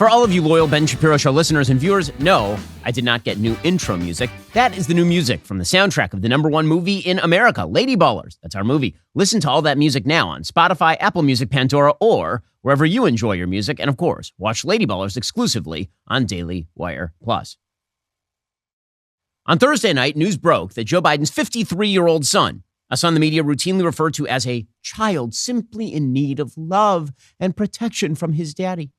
For all of you loyal Ben Shapiro Show listeners and viewers, no, I did not get new intro music. That is the new music from the soundtrack of the #1 movie in America, Lady Ballers. That's our movie. Listen to all that music now on Spotify, Apple Music, Pandora, or wherever you enjoy your music. And of course, watch Lady Ballers exclusively on Daily Wire Plus. On Thursday night, news broke that Joe Biden's 53-year-old son, a son the media routinely referred to as a child simply in need of love and protection from his daddy,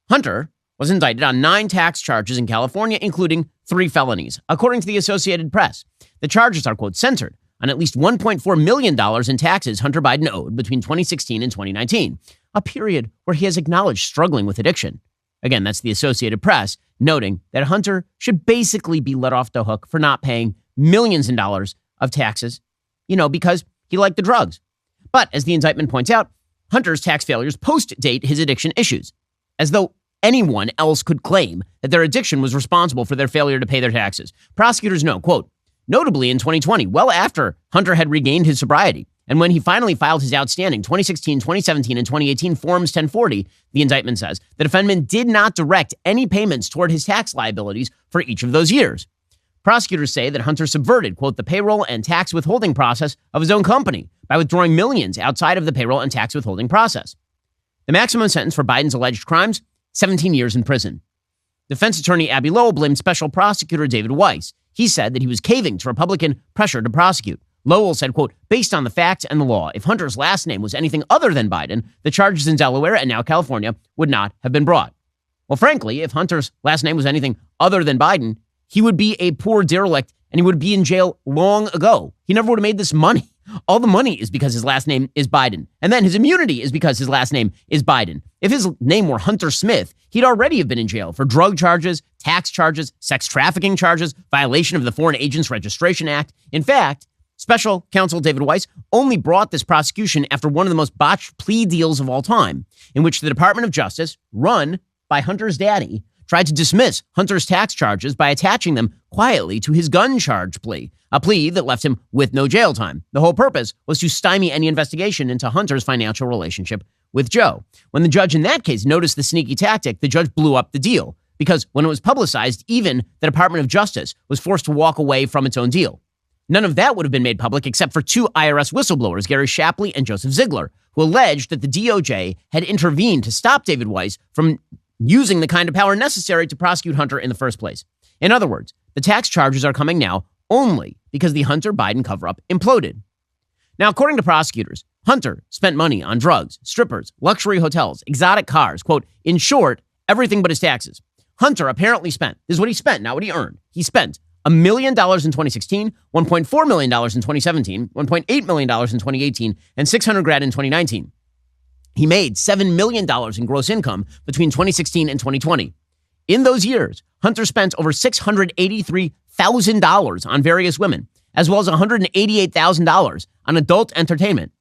Hunter, was indicted on 9 tax charges in California, including 3 felonies. According to the Associated Press, the charges are, quote, centered on at least $1.4 million in taxes Hunter Biden owed between 2016 and 2019, a period where he has acknowledged struggling with addiction. Again, that's the Associated Press, noting that Hunter should basically be let off the hook for not paying millions in dollars of taxes, because he liked the drugs. But as the indictment points out, Hunter's tax failures post-date his addiction issues, as though anyone else could claim that their addiction was responsible for their failure to pay their taxes. Prosecutors know, quote, notably in 2020, well after Hunter had regained his sobriety, and when he finally filed his outstanding 2016, 2017, and 2018 Forms 1040, the indictment says, the defendant did not direct any payments toward his tax liabilities for each of those years. Prosecutors say that Hunter subverted, quote, the payroll and tax withholding process of his own company by withdrawing millions outside of the payroll and tax withholding process. The maximum sentence for Biden's alleged crimes, 17 years in prison. Defense attorney Abby Lowell blamed special prosecutor David Weiss. He said that he was caving to Republican pressure to prosecute. Lowell said, quote, based on the facts and the law, if Hunter's last name was anything other than Biden, the charges in Delaware and now California would not have been brought. Well, frankly, if Hunter's last name was anything other than Biden, he would be a poor derelict and he would be in jail long ago. He never would have made this money. All the money is because his last name is Biden. And then his immunity is because his last name is Biden. If his name were Hunter Smith, he'd already have been in jail for drug charges, tax charges, sex trafficking charges, violation of the Foreign Agents Registration Act. In fact, Special Counsel David Weiss only brought this prosecution after one of the most botched plea deals of all time, in which the Department of Justice, run by Hunter's daddy, tried to dismiss Hunter's tax charges by attaching them quietly to his gun charge plea, a plea that left him with no jail time. The whole purpose was to stymie any investigation into Hunter's financial relationship with Joe. When the judge in that case noticed the sneaky tactic, the judge blew up the deal, because when it was publicized, even the Department of Justice was forced to walk away from its own deal. None of that would have been made public except for 2 IRS whistleblowers, Gary Shapley and Joseph Ziegler, who alleged that the DOJ had intervened to stop David Weiss from using the kind of power necessary to prosecute Hunter in the first place. In other words, the tax charges are coming now only because the Hunter-Biden cover-up imploded. Now, according to prosecutors, Hunter spent money on drugs, strippers, luxury hotels, exotic cars, quote, in short, everything but his taxes. Hunter apparently spent, this is what he spent, not what he earned. He spent $1 million in 2016, $1.4 million in 2017, $1.8 million in 2018, and $600,000 in 2019. He made $7 million in gross income between 2016 and 2020. In those years, Hunter spent over $683,000 on various women, as well as $188,000 on adult entertainment.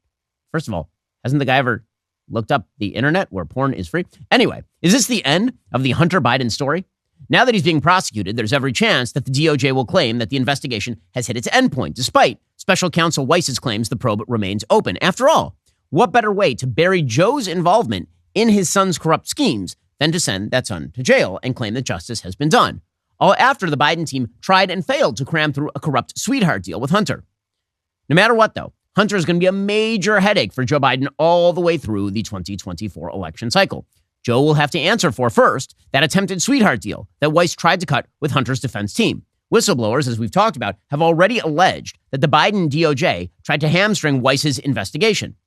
First of all, hasn't the guy ever looked up the internet where porn is free? Anyway, is this the end of the Hunter Biden story? Now that he's being prosecuted, there's every chance that the DOJ will claim that the investigation has hit its endpoint, despite Special Counsel Weiss's claims the probe remains open. After all, what better way to bury Joe's involvement in his son's corrupt schemes than to send that son to jail and claim that justice has been done? All after the Biden team tried and failed to cram through a corrupt sweetheart deal with Hunter. No matter what, though, Hunter is going to be a major headache for Joe Biden all the way through the 2024 election cycle. Joe will have to answer for, first, that attempted sweetheart deal that Weiss tried to cut with Hunter's defense team. Whistleblowers, as we've talked about, have already alleged that the Biden DOJ tried to hamstring Weiss's investigation.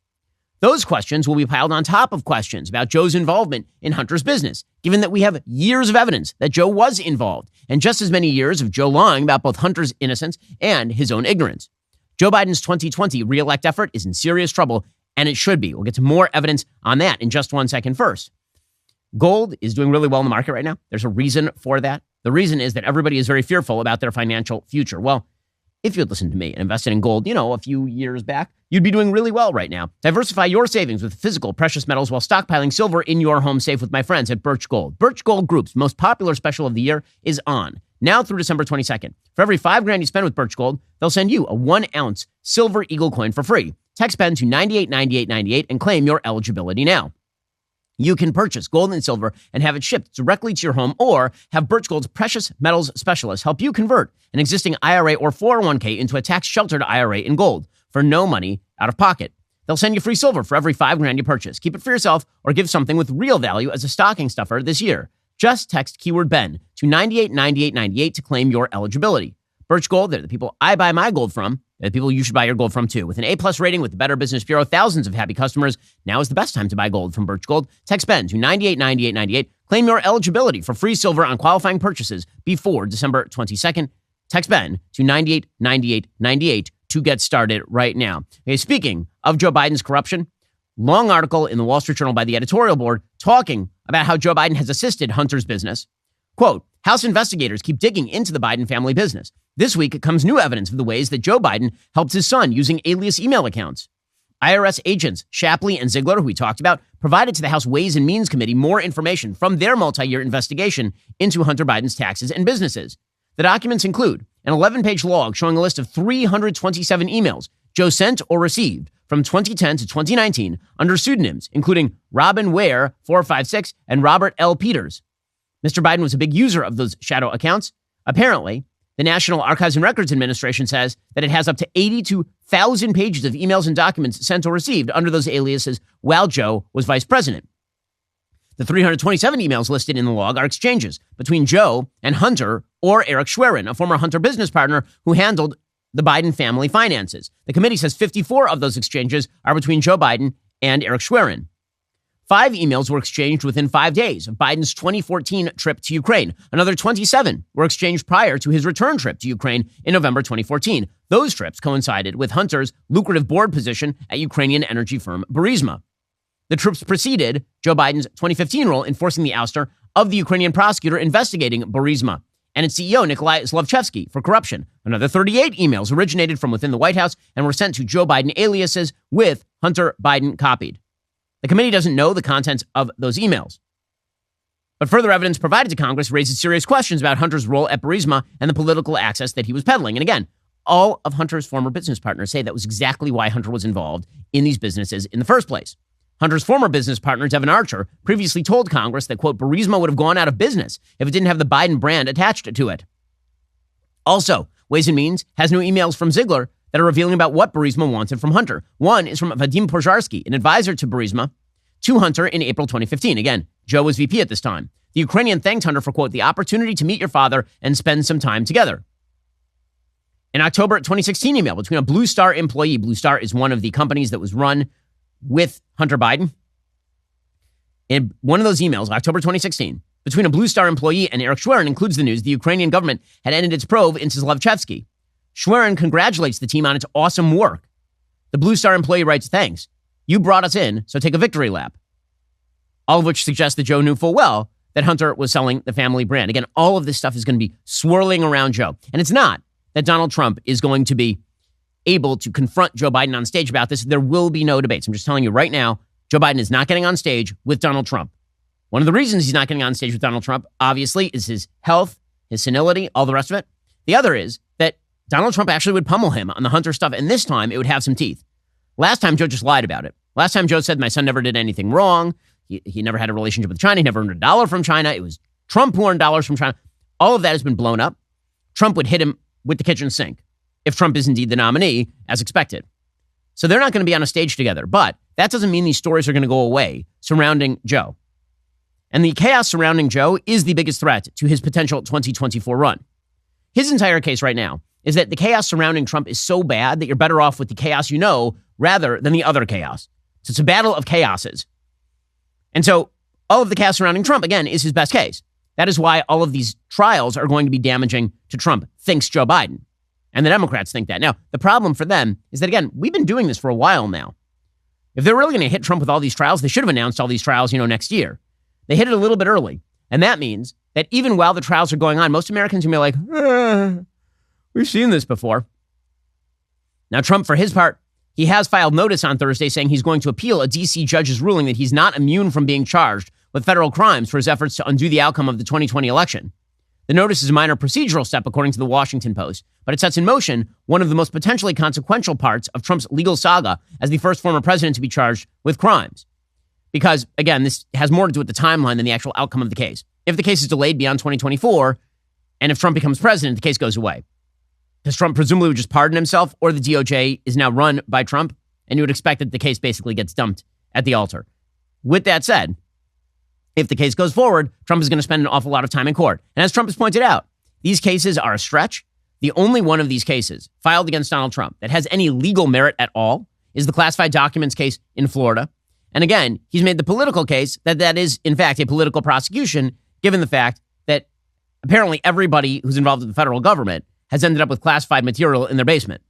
Those questions will be piled on top of questions about Joe's involvement in Hunter's business, given that we have years of evidence that Joe was involved, and just as many years of Joe lying about both Hunter's innocence and his own ignorance. Joe Biden's 2020 re-elect effort is in serious trouble, and it should be. We'll get to more evidence on that in just 1 second. First, gold is doing really well in the market right now. There's a reason for that. The reason is that everybody is very fearful about their financial future. Well, if you had listened to me and invested in gold, a few years back, you'd be doing really well right now. Diversify your savings with physical precious metals while stockpiling silver in your home safe with my friends at Birch Gold. Birch Gold Group's most popular special of the year is on, now through December 22nd. For every $5,000 you spend with Birch Gold, they'll send you a 1-ounce silver eagle coin for free. Text PENN to 989898 and claim your eligibility now. You can purchase gold and silver and have it shipped directly to your home, or have Birch Gold's precious metals specialists help you convert an existing IRA or 401k into a tax-sheltered IRA in gold for no money out of pocket. They'll send you free silver for every $5,000 you purchase. Keep it for yourself or give something with real value as a stocking stuffer this year. Just text keyword Ben to 989898 to claim your eligibility. Birch Gold, they're the people I buy my gold from. They're the people you should buy your gold from too. With an A+ rating with the Better Business Bureau, thousands of happy customers. Now is the best time to buy gold from Birch Gold. Text Ben to 989898. Claim your eligibility for free silver on qualifying purchases before December 22nd. Text Ben to 989898 to get started right now. Okay, speaking of Joe Biden's corruption, long article in the Wall Street Journal by the editorial board talking about how Joe Biden has assisted Hunter's business. Quote, House investigators keep digging into the Biden family business. This week comes new evidence of the ways that Joe Biden helped his son using alias email accounts. IRS agents Shapley and Ziegler, who we talked about, provided to the House Ways and Means Committee more information from their multi-year investigation into Hunter Biden's taxes and businesses. The documents include an 11-page log showing a list of 327 emails Joe sent or received from 2010 to 2019 under pseudonyms, including Robin Ware 456 and Robert L. Peters. Mr. Biden was a big user of those shadow accounts. Apparently, the National Archives and Records Administration says that it has up to 82,000 pages of emails and documents sent or received under those aliases while Joe was vice president. The 327 emails listed in the log are exchanges between Joe and Hunter or Eric Schwerin, a former Hunter business partner who handled the Biden family finances. The committee says 54 of those exchanges are between Joe Biden and Eric Schwerin. 5 emails were exchanged within 5 days of Biden's 2014 trip to Ukraine. Another 27 were exchanged prior to his return trip to Ukraine in November 2014. Those trips coincided with Hunter's lucrative board position at Ukrainian energy firm Burisma. The trips preceded Joe Biden's 2015 role in forcing the ouster of the Ukrainian prosecutor investigating Burisma and its CEO, Nikolai Zlochevsky, for corruption. Another 38 emails originated from within the White House and were sent to Joe Biden aliases with Hunter Biden copied. The committee doesn't know the contents of those emails. But further evidence provided to Congress raises serious questions about Hunter's role at Burisma and the political access that he was peddling. And again, all of Hunter's former business partners say that was exactly why Hunter was involved in these businesses in the first place. Hunter's former business partner, Devin Archer, previously told Congress that, quote, Burisma would have gone out of business if it didn't have the Biden brand attached to it. Also, Ways and Means has new emails from Ziegler that are revealing about what Burisma wanted from Hunter. One is from Vadim Pozharsky, an advisor to Burisma, to Hunter in April 2015. Again, Joe was VP at this time. The Ukrainian thanked Hunter for, quote, the opportunity to meet your father and spend some time together. An October 2016 email between a Blue Star employee. Blue Star is one of the companies that was run with Hunter Biden. In one of those emails, October 2016, between a Blue Star employee and Eric Schwerin includes the news the Ukrainian government had ended its probe into Zlochevsky. Schwerin congratulates the team on its awesome work. The Blue Star employee writes, thanks. You brought us in, so take a victory lap. All of which suggests that Joe knew full well that Hunter was selling the family brand. Again, all of this stuff is going to be swirling around Joe. And it's not that Donald Trump is going to be able to confront Joe Biden on stage about this. There will be no debates. I'm just telling you right now, Joe Biden is not getting on stage with Donald Trump. One of the reasons he's not getting on stage with Donald Trump, obviously, is his health, his senility, all the rest of it. The other is that Donald Trump actually would pummel him on the Hunter stuff, and this time it would have some teeth. Last time, Joe just lied about it. Last time, Joe said, my son never did anything wrong. He never had a relationship with China. He never earned $1 from China. It was Trump who earned dollars from China. All of that has been blown up. Trump would hit him with the kitchen sink if Trump is indeed the nominee, as expected. So they're not going to be on a stage together. But that doesn't mean these stories are going to go away surrounding Joe. And the chaos surrounding Joe is the biggest threat to his potential 2024 run. His entire case right now is that the chaos surrounding Trump is so bad that you're better off with the chaos you know rather than the other chaos. So it's a battle of chaoses. And so all of the chaos surrounding Trump, again, is his best case. That is why all of these trials are going to be damaging to Trump, thinks Joe Biden. And the Democrats think that. Now, the problem for them is that, again, we've been doing this for a while now. If they're really going to hit Trump with all these trials, they should have announced all these trials, next year. They hit it a little bit early. And that means that even while the trials are going on, most Americans are going to be like, we've seen this before. Now, Trump, for his part, he has filed notice on Thursday saying he's going to appeal a D.C. judge's ruling that he's not immune from being charged with federal crimes for his efforts to undo the outcome of the 2020 election. The notice is a minor procedural step, according to the Washington Post, but it sets in motion one of the most potentially consequential parts of Trump's legal saga as the first former president to be charged with crimes. because, again, this has more to do with the timeline than the actual outcome of the case. If the case is delayed beyond 2024, and if Trump becomes president, the case goes away. Because Trump presumably would just pardon himself, or the DOJ is now run by Trump, and you would expect that the case basically gets dumped at the altar. With that said, if the case goes forward, Trump is going to spend an awful lot of time in court. And as Trump has pointed out, these cases are a stretch. The only one of these cases filed against Donald Trump that has any legal merit at all is the classified documents case in Florida. And again, he's made the political case that is, in fact, a political prosecution, given the fact that apparently everybody who's involved with the federal government has ended up with classified material in their basement.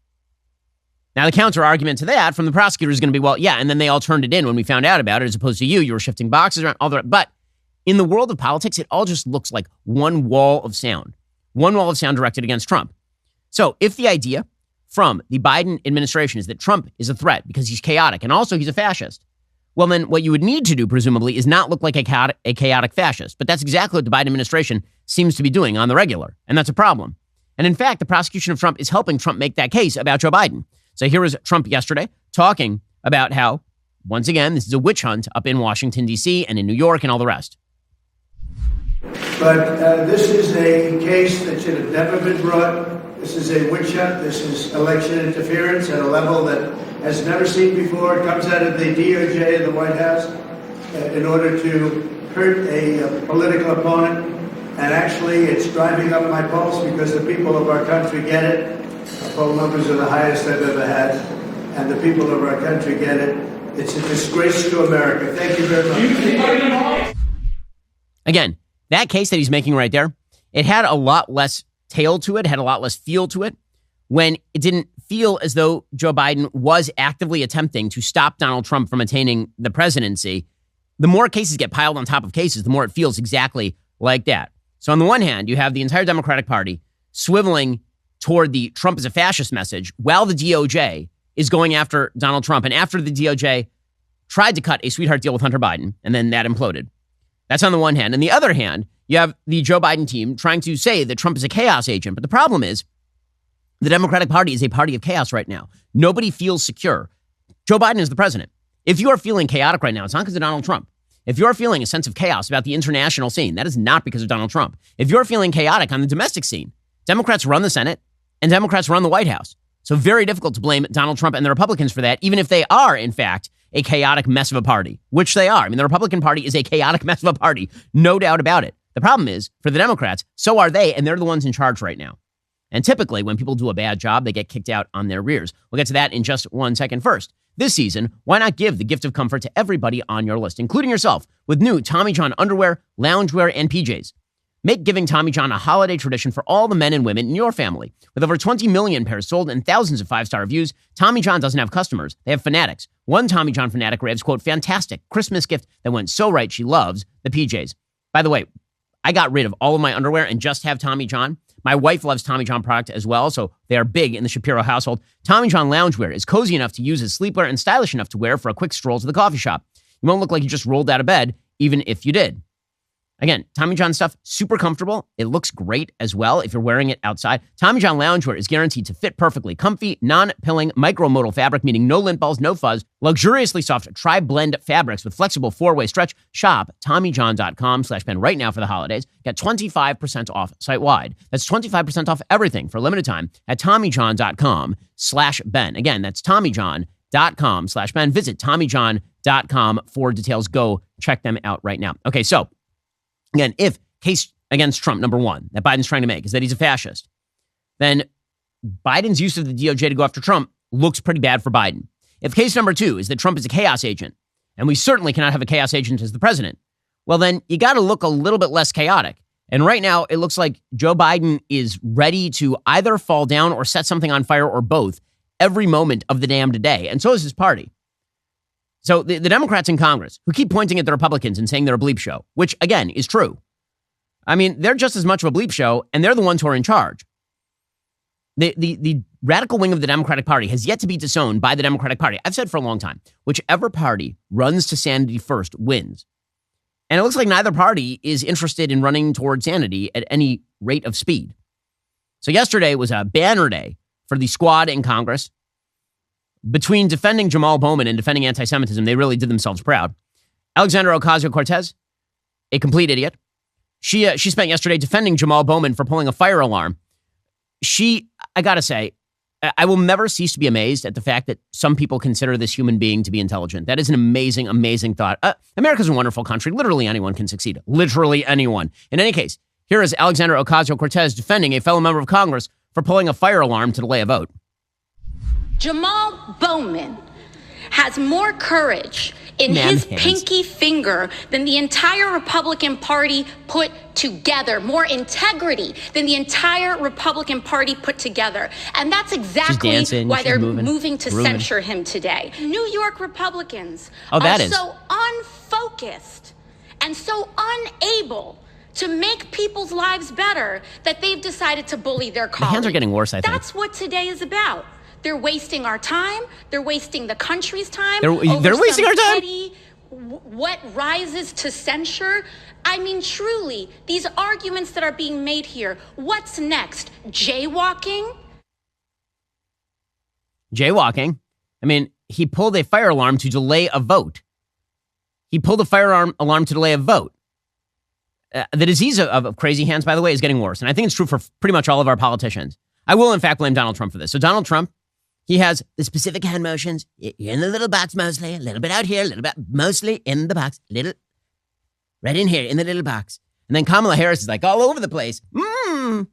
Now, the counter argument to that from the prosecutor is going to be, well, yeah, and then they all turned it in when we found out about it, as opposed to you were shifting boxes around, all that. But in the world of politics, it all just looks like one wall of sound directed against Trump. So if the idea from the Biden administration is that Trump is a threat because he's chaotic and also he's a fascist, well, then what you would need to do, presumably, is not look like a chaotic fascist. But that's exactly what the Biden administration seems to be doing on the regular. And that's a problem. And in fact, the prosecution of Trump is helping Trump make that case about Joe Biden. So here was Trump yesterday talking about how, once again, this is a witch hunt up in Washington, D.C. and in New York and all the rest. But this is a case that should have never been brought. This is a witch hunt. This is election interference at a level that has never seen before. It comes out of the DOJ and the White House in order to hurt a political opponent. And actually, it's driving up my pulse because the people of our country get it. Our poll numbers are the highest I've ever had. And the people of our country get it. It's a disgrace to America. Thank you very much. Again, that case that he's making right there, it had a lot less tail to it, had a lot less feel to it, when it didn't feel as though Joe Biden was actively attempting to stop Donald Trump from attaining the presidency. The more cases get piled on top of cases, the more it feels exactly like that. So on the one hand, you have the entire Democratic Party swiveling toward the Trump is a fascist message while the DOJ is going after Donald Trump. And after the DOJ tried to cut a sweetheart deal with Hunter Biden, and then that imploded. That's on the one hand. On the other hand, you have the Joe Biden team trying to say that Trump is a chaos agent. But the problem is the Democratic Party is a party of chaos right now. Nobody feels secure. Joe Biden is the president. If you are feeling chaotic right now, it's not because of Donald Trump. If you're feeling a sense of chaos about the international scene, that is not because of Donald Trump. If you're feeling chaotic on the domestic scene, Democrats run the Senate and Democrats run the White House. So very difficult to blame Donald Trump and the Republicans for that, even if they are, in fact, a chaotic mess of a party, which they are. I mean, the Republican Party is a chaotic mess of a party, no doubt about it. The problem is, for the Democrats, so are they, and they're the ones in charge right now. And typically, when people do a bad job, they get kicked out on their rears. We'll get to that in just 1 second. First, this season, why not give the gift of comfort to everybody on your list, including yourself, with new Tommy John underwear, loungewear, and PJs. Make giving Tommy John a holiday tradition for all the men and women in your family. With over 20 million pairs sold and thousands of 5-star reviews, Tommy John doesn't have customers. They have fanatics. One Tommy John fanatic raves, quote, fantastic Christmas gift that went so right she loves the PJs. By the way, I got rid of all of my underwear and just have Tommy John. My wife loves Tommy John product as well, so they are big in the Shapiro household. Tommy John loungewear is cozy enough to use as sleepwear and stylish enough to wear for a quick stroll to the coffee shop. You won't look like you just rolled out of bed, even if you did. Again, Tommy John stuff, super comfortable. It looks great as well if you're wearing it outside. Tommy John loungewear is guaranteed to fit perfectly. Comfy, non-pilling, micromodal fabric, meaning no lint balls, no fuzz. Luxuriously soft tri-blend fabrics with flexible 4-way stretch. Shop TommyJohn.com/Ben right now for the holidays. Get 25% off site-wide. That's 25% off everything for a limited time at TommyJohn.com/Ben. Again, that's TommyJohn.com/Ben. Visit TommyJohn.com for details. Go check them out right now. Okay, so again, if case against Trump, number one, that Biden's trying to make is that he's a fascist, then Biden's use of the DOJ to go after Trump looks pretty bad for Biden. If case number two is that Trump is a chaos agent, and we certainly cannot have a chaos agent as the president, well, then you got to look a little bit less chaotic. And right now, it looks like Joe Biden is ready to either fall down or set something on fire or both every moment of the damned day. And so is his party. So the Democrats in Congress who keep pointing at the Republicans and saying they're a bleep show, which, again, is true. I mean, they're just as much of a bleep show, and they're the ones who are in charge. The radical wing of the Democratic Party has yet to be disowned by the Democratic Party. I've said for a long time, whichever party runs to sanity first wins. And it looks like neither party is interested in running toward sanity at any rate of speed. So yesterday was a banner day for the squad in Congress. Between defending Jamal Bowman and defending anti-Semitism, they really did themselves proud. Alexandra Ocasio-Cortez, a complete idiot. She spent yesterday defending Jamal Bowman for pulling a fire alarm. I gotta say, I will never cease to be amazed at the fact that some people consider this human being to be intelligent. That is an amazing, amazing thought. America's a wonderful country. Literally anyone can succeed. Literally anyone. In any case, here is Alexandra Ocasio-Cortez defending a fellow member of Congress for pulling a fire alarm to delay a vote. Jamal Bowman has more courage in his pinky finger than the entire Republican Party put together, more integrity than the entire Republican Party put together. And that's exactly why they're moving to censure him today. New York Republicans are so unfocused and so unable to make people's lives better that they've decided to bully their colleagues. The hands are getting worse, I think. That's what today is about. They're wasting our time. They're wasting the country's time. They're wasting our time? What rises to censure? I mean, truly, these arguments that are being made here, what's next? Jaywalking? Jaywalking? I mean, he pulled a fire alarm to delay a vote. He pulled a fire alarm to delay a vote. The disease of crazy hands, by the way, is getting worse. And I think it's true for pretty much all of our politicians. I will, in fact, blame Donald Trump for this. So Donald Trump, he has the specific hand motions. You're in the little box mostly, a little bit out here, a little bit mostly in the box, little right in here in the little box. And then Kamala Harris is like all over the place. And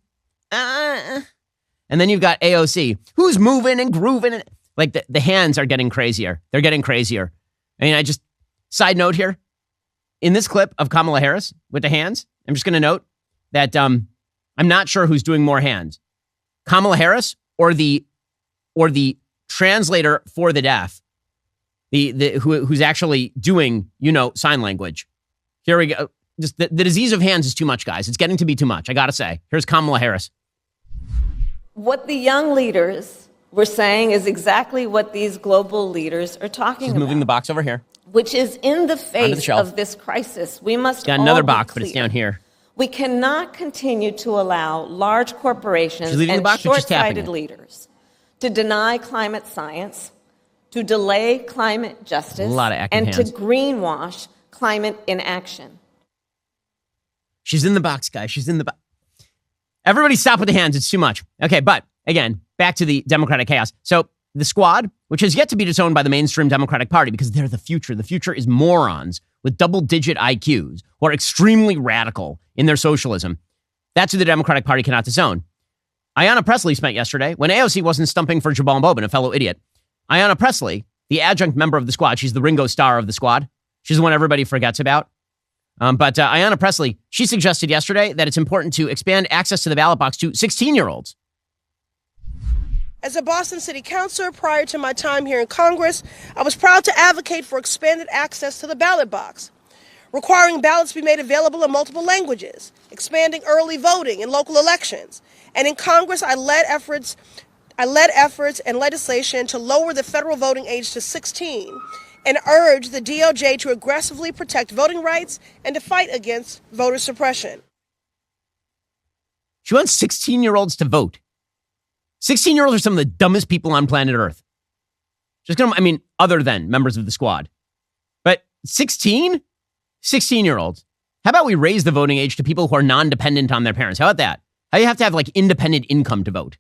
then you've got AOC, who's moving and grooving. And, like the hands are getting crazier. They're getting crazier. I mean, side note here, in this clip of Kamala Harris with the hands, I'm just going to note that I'm not sure who's doing more hands, Kamala Harris or the translator for the deaf, who's actually doing, sign language. Here we go. Just the disease of hands is too much, guys. It's getting to be too much. I got to say. Here's Kamala Harris. What the young leaders were saying is exactly what these global leaders are talking about. She's moving the box over here. Which is in the face of this crisis. We must got another box, but it's down here. We cannot continue to allow large corporations and short-sighted leaders to deny climate science, to delay climate justice, and to greenwash climate inaction. She's in the box, guys. She's in the box. Everybody stop with the hands. It's too much. Okay, but again, back to the Democratic chaos. So the squad, which has yet to be disowned by the mainstream Democratic Party because they're the future. The future is morons with double-digit IQs who are extremely radical in their socialism. That's who the Democratic Party cannot disown. Ayanna Pressley spent yesterday, when AOC wasn't stumping for Jamal Bowman, a fellow idiot. Ayanna Pressley, the adjunct member of the squad, she's the Ringo Starr of the squad. She's the one everybody forgets about. But Ayanna Pressley, she suggested yesterday that it's important to expand access to the ballot box to 16-year-olds. As a Boston City Councilor prior to my time here in Congress, I was proud to advocate for expanded access to the ballot box, requiring ballots be made available in multiple languages, expanding early voting in local elections. And in Congress, I led efforts and legislation to lower the federal voting age to 16 and urged the DOJ to aggressively protect voting rights and to fight against voter suppression. She wants 16-year-olds to vote. 16-year-olds are some of the dumbest people on planet Earth. Other than members of the squad. But 16-year-olds. How about we raise the voting age to people who are non-dependent on their parents? How about that? How you have to have independent income to vote?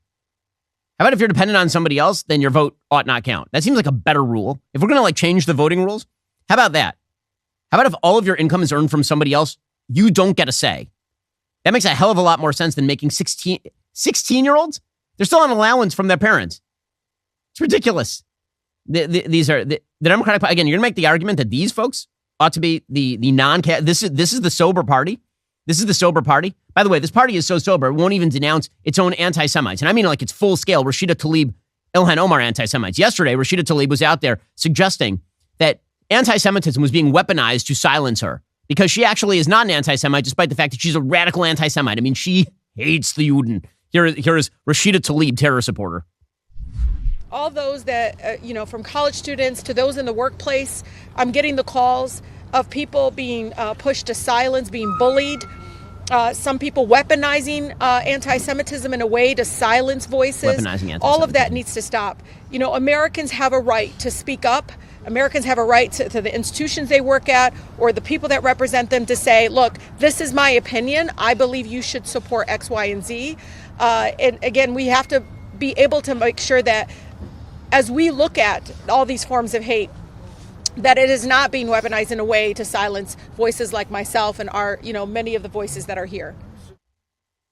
How about if you're dependent on somebody else, then your vote ought not count? That seems like a better rule. If we're going to change the voting rules, how about that? How about if all of your income is earned from somebody else, you don't get a say? That makes a hell of a lot more sense than making 16-year-olds? They're still on allowance from their parents. It's ridiculous. These are the Democratic Party. Again, you're going to make the argument that these folks ought to be the this is the sober party. This is the sober party. By the way, this party is so sober, it won't even denounce its own anti-Semites. And I mean it's full-scale Rashida Tlaib, Ilhan Omar anti-Semites. Yesterday, Rashida Tlaib was out there suggesting that anti-Semitism was being weaponized to silence her because she actually is not an anti-Semite, despite the fact that she's a radical anti-Semite. I mean, she hates the Juden. Here is Rashida Tlaib, terror supporter. All those that, from college students to those in the workplace, I'm getting the calls of people being pushed to silence, being bullied. Some people weaponizing anti-Semitism in a way to silence voices. Weaponizing anti-Semitism. All of that needs to stop. Americans have a right to speak up, Americans have a right to the institutions they work at or the people that represent them to say, look, this is my opinion. I believe you should support X, Y, and Z. And again, we have to be able to make sure that as we look at all these forms of hate, that it is not being weaponized in a way to silence voices like myself and many of the voices that are here.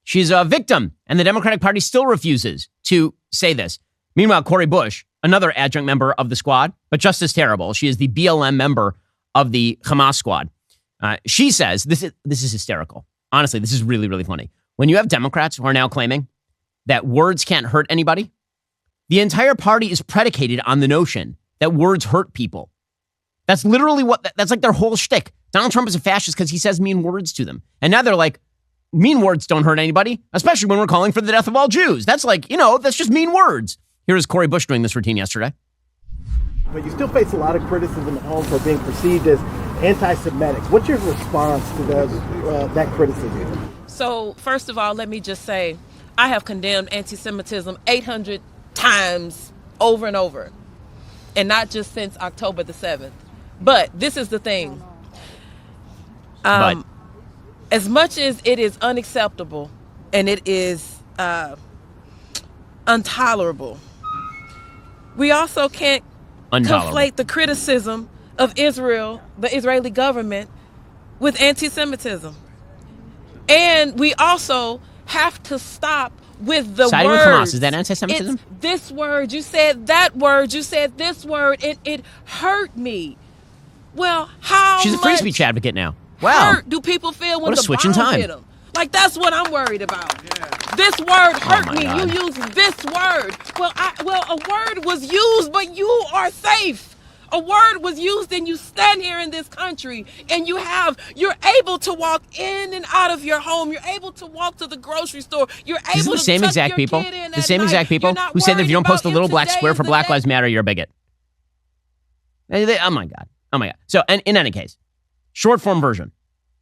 She's a victim, and the Democratic Party still refuses to say this. Meanwhile, Cori Bush, another adjunct member of the squad, but just as terrible, she is the BLM member of the Hamas squad. She says, this is hysterical. Honestly, this is really, really funny. When you have Democrats who are now claiming that words can't hurt anybody, the entire party is predicated on the notion that words hurt people. That's literally that's like their whole shtick. Donald Trump is a fascist because he says mean words to them. And now they're like, mean words don't hurt anybody, especially when we're calling for the death of all Jews. That's like, that's just mean words. Here is Cori Bush doing this routine yesterday. But you still face a lot of criticism at home for being perceived as anti-Semitic. What's your response to that criticism? So, first of all, let me just say, I have condemned anti-Semitism 800 times over and over. And not just since October the 7th. But this is the thing. As much as it is unacceptable and it is intolerable, we also can't conflate the criticism of Israel, the Israeli government, with anti-Semitism. And we also have to stop with the siding words. With Hamas, is that anti-Semitism? It's this word, you said that word, you said this word, it hurt me. Well, how She's a free speech advocate now. Wow. Hurt do people feel when what a the switch in bomb time. hit them? Like, that's what I'm worried about. Yeah. This word hurt me. God. You used this word. Well, a word was used, but you are safe. A word was used and you stand here in this country and you're able to walk in and out of your home. You're able to walk to the grocery store. You're able to same exact people, the same exact people who say that if you don't post a little black square for Black Lives Matter, you're a bigot. Oh my God. So, and in any case, short form version,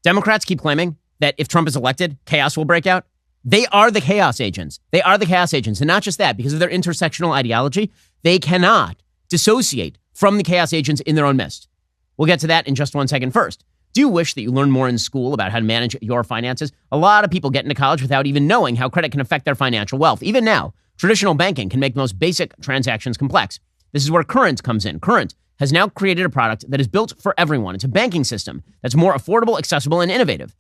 Democrats keep claiming that if Trump is elected, chaos will break out. They are the chaos agents. And not just that, because of their intersectional ideology, they cannot dissociate from the chaos agents in their own midst. We'll get to that in just 1 second. First, do you wish that you learned more in school about how to manage your finances? A lot of people get into college without even knowing how credit can affect their financial wealth. Even now, traditional banking can make the most basic transactions complex. This is where Current comes in. Current has now created a product that is built for everyone. It's a banking system that's more affordable, accessible, and innovative.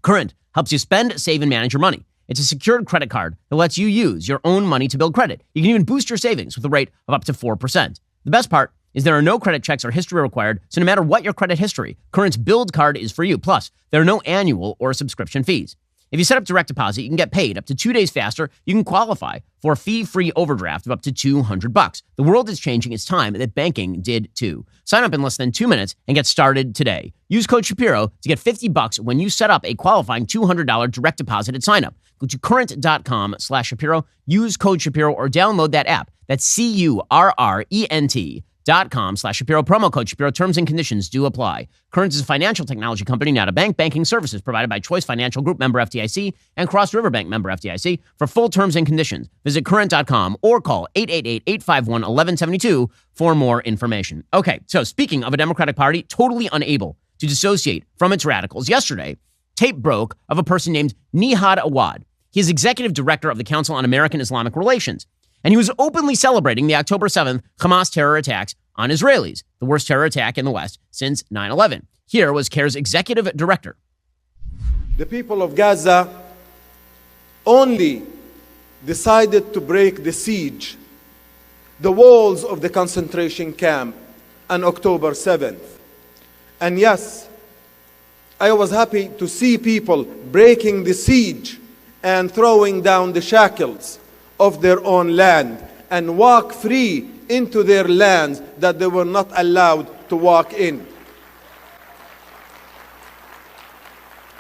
Current helps you spend, save, and manage your money. It's a secured credit card that lets you use your own money to build credit. You can even boost your savings with a rate of up to 4%. The best part is there are no credit checks or history required, so no matter what your credit history, Current's Build Card is for you. Plus, there are no annual or subscription fees. If you set up direct deposit, you can get paid up to 2 days faster. You can qualify for a fee-free overdraft of up to $200. The world is changing. It's time that banking did too. Sign up in less than 2 minutes and get started today. Use code Shapiro to get $50 when you set up a qualifying $200 direct deposit at sign up. Go to current.com/Shapiro, use code Shapiro, or download that app. That's CURRENT.com/Shapiro, promo code Shapiro. Terms and conditions do apply. Current is a financial technology company, not a bank. Banking services provided by Choice Financial Group, member FDIC, and Cross River Bank, member FDIC. For full terms and conditions, visit current.com or call 888-851-1172 for more information. Okay, so speaking of a Democratic Party totally unable to dissociate from its radicals, yesterday, tape broke of a person named Nihad Awad. He is executive director of the Council on American-Islamic Relations. And he was openly celebrating the October 7th Hamas terror attacks on Israelis, the worst terror attack in the West since 9/11. Here was CAIR's executive director. The people of Gaza only decided to break the siege, the walls of the concentration camp on October 7th. And yes, I was happy to see people breaking the siege and throwing down the shackles of their own land and walk free into their lands that they were not allowed to walk in.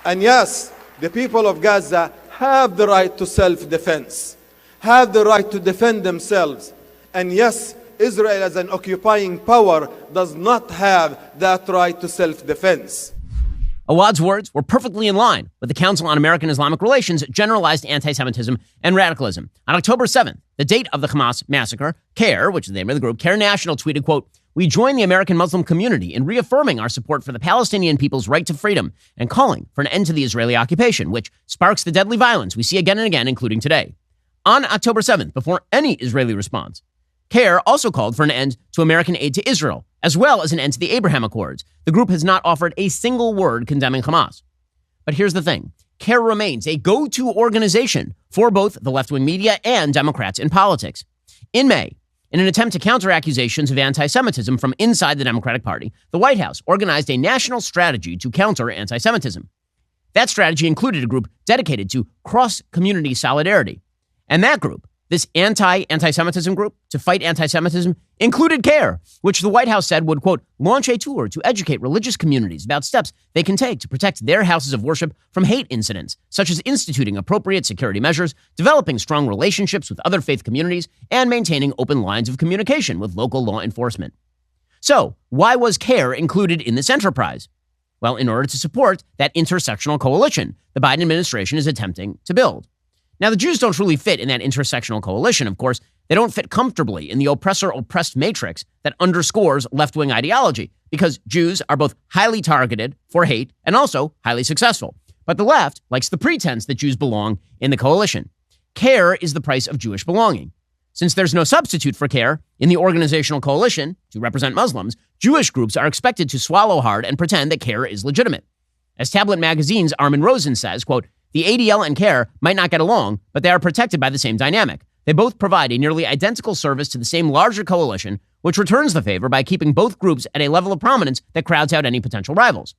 And yes, the people of Gaza have the right to self-defense, have the right to defend themselves. And yes, Israel as an occupying power does not have that right to self-defense. Awad's words were perfectly in line with the Council on American-Islamic Relations' generalized anti-Semitism and radicalism. On October 7th, the date of the Hamas massacre, CAIR, which is the name of the group, CAIR National tweeted, quote, we join the American Muslim community in reaffirming our support for the Palestinian people's right to freedom and calling for an end to the Israeli occupation, which sparks the deadly violence we see again and again, including today. On October 7th, before any Israeli response, CAIR also called for an end to American aid to Israel, as well as an end to the Abraham Accords. The group has not offered a single word condemning Hamas. But here's the thing. CAIR remains a go-to organization for both the left-wing media and Democrats in politics. In May, in an attempt to counter accusations of anti-Semitism from inside the Democratic Party, the White House organized a national strategy to counter anti-Semitism. That strategy included a group dedicated to cross-community solidarity. And that group, this anti-Semitism group to fight anti-Semitism, included CAIR, which the White House said would, quote, launch a tour to educate religious communities about steps they can take to protect their houses of worship from hate incidents, such as instituting appropriate security measures, developing strong relationships with other faith communities, and maintaining open lines of communication with local law enforcement. So, why was CAIR included in this enterprise? Well, in order to support that intersectional coalition the Biden administration is attempting to build. Now, the Jews don't truly fit in that intersectional coalition, of course. They don't fit comfortably in the oppressor-oppressed matrix that underscores left-wing ideology, because Jews are both highly targeted for hate and also highly successful. But the left likes the pretense that Jews belong in the coalition. CAIR is the price of Jewish belonging. Since there's no substitute for CAIR in the organizational coalition to represent Muslims, Jewish groups are expected to swallow hard and pretend that CAIR is legitimate. As Tablet Magazine's Armin Rosen says, quote, the ADL and CAIR might not get along, but they are protected by the same dynamic. They both provide a nearly identical service to the same larger coalition, which returns the favor by keeping both groups at a level of prominence that crowds out any potential rivals.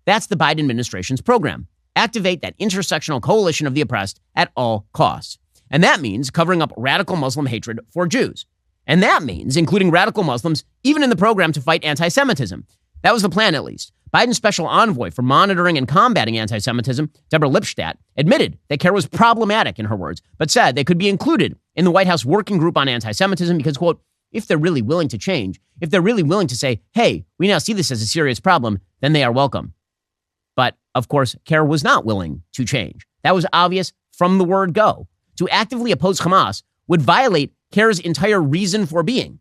That's the Biden administration's program. Activate that intersectional coalition of the oppressed at all costs. And that means covering up radical Muslim hatred for Jews. And that means including radical Muslims even in the program to fight anti-Semitism. That was the plan, at least. Biden's special envoy for monitoring and combating anti-Semitism, Deborah Lipstadt, admitted that CAIR was problematic, in her words, but said they could be included in the White House working group on anti-Semitism because, quote, if they're really willing to change, if they're really willing to say, hey, we now see this as a serious problem, then they are welcome. But, of course, CAIR was not willing to change. That was obvious from the word go. To actively oppose Hamas would violate CAIR's entire reason for being.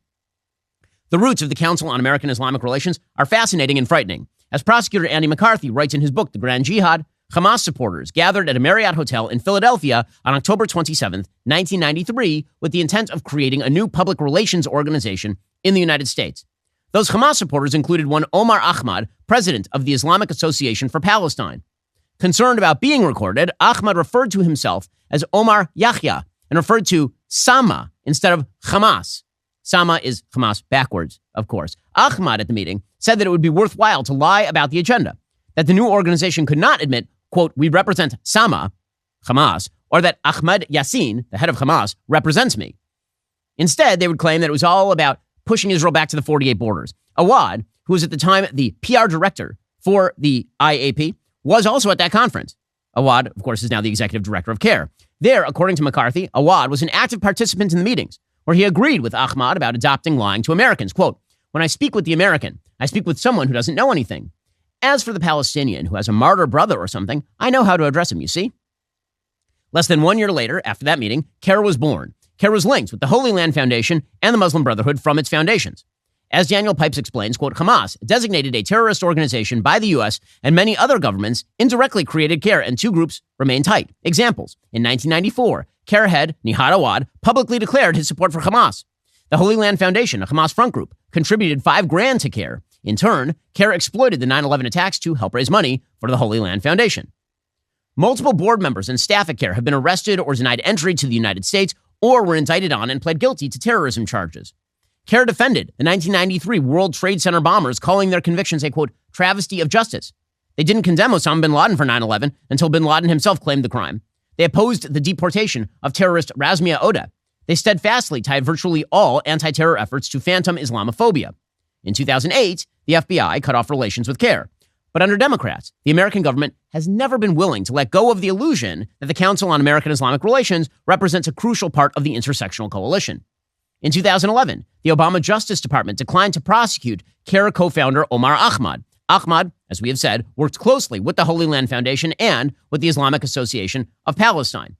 The roots of the Council on American-Islamic Relations are fascinating and frightening. As prosecutor Andy McCarthy writes in his book, The Grand Jihad, Hamas supporters gathered at a Marriott hotel in Philadelphia on October 27, 1993, with the intent of creating a new public relations organization in the United States. Those Hamas supporters included one Omar Ahmad, president of the Islamic Association for Palestine. Concerned about being recorded, Ahmad referred to himself as Omar Yahya and referred to Sama instead of Hamas. Sama is Hamas backwards, of course. Ahmad at the meeting said that it would be worthwhile to lie about the agenda, that the new organization could not admit, quote, we represent Sama, Hamas, or that Ahmad Yassin, the head of Hamas, represents me. Instead, they would claim that it was all about pushing Israel back to the 48 borders. Awad, who was at the time the PR director for the IAP, was also at that conference. Awad, of course, is now the executive director of CAIR. There, according to McCarthy, Awad was an active participant in the meetings, where he agreed with Ahmad about adopting lying to Americans. Quote, when I speak with the American, I speak with someone who doesn't know anything. As for the Palestinian who has a martyr brother or something, I know how to address him, you see? Less than 1 year later, after that meeting, CAIR was born. CAIR was linked with the Holy Land Foundation and the Muslim Brotherhood from its foundations. As Daniel Pipes explains, quote, Hamas, designated a terrorist organization by the U.S. and many other governments, indirectly created CAIR, and two groups remain tight. Examples, in 1994, CAIR head Nihad Awad publicly declared his support for Hamas. The Holy Land Foundation, a Hamas front group, contributed $5,000 to CAIR. In turn, CAIR exploited the 9/11 attacks to help raise money for the Holy Land Foundation. Multiple board members and staff at CAIR have been arrested or denied entry to the United States or were indicted on and pled guilty to terrorism charges. CAIR defended the 1993 World Trade Center bombers, calling their convictions a, quote, travesty of justice. They didn't condemn Osama bin Laden for 9/11 until bin Laden himself claimed the crime. They opposed the deportation of terrorist Razmia Oda. They steadfastly tied virtually all anti-terror efforts to phantom Islamophobia. In 2008, the FBI cut off relations with CAIR. But under Democrats, the American government has never been willing to let go of the illusion that the Council on American-Islamic Relations represents a crucial part of the intersectional coalition. In 2011, the Obama Justice Department declined to prosecute CAIR co-founder Omar Ahmad. Ahmad, as we have said, worked closely with the Holy Land Foundation and with the Islamic Association of Palestine.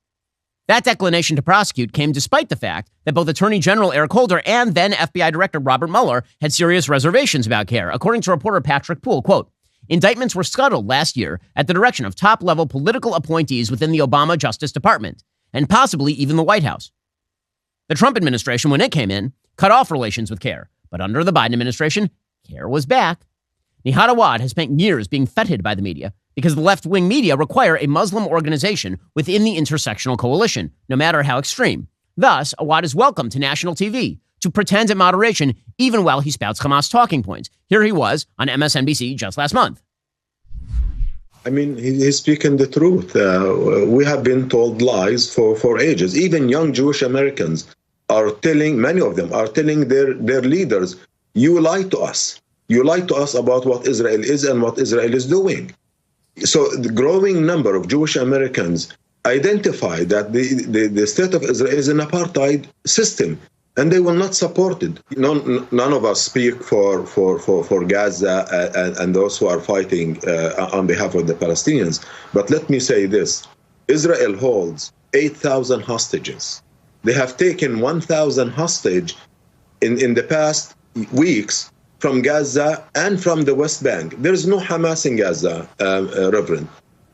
That declination to prosecute came despite the fact that both Attorney General Eric Holder and then FBI Director Robert Mueller had serious reservations about CAIR, according to reporter Patrick Poole. Quote, indictments were scuttled last year at the direction of top-level political appointees within the Obama Justice Department, and possibly even the White House. The Trump administration, when it came in, cut off relations with CAIR, but under the Biden administration, CAIR was back. Nihad Awad has spent years being feted by the media because the left-wing media require a Muslim organization within the intersectional coalition, no matter how extreme. Thus, Awad is welcome to national TV to pretend at moderation even while he spouts Hamas talking points. Here he was on MSNBC just last month. I mean, he's speaking the truth. We have been told lies for ages. Even young Jewish Americans are telling, many of them are telling their leaders, you lied to us. You lied to us about what Israel is and what Israel is doing. So the growing number of Jewish Americans identify that the state of Israel is an apartheid system, and they will not support it. None of us speak for Gaza and those who are fighting on behalf of the Palestinians. But let me say this. Israel holds 8,000 hostages. They have taken 1,000 hostage in the past weeks from Gaza and from the West Bank. There is no Hamas in Gaza, Reverend.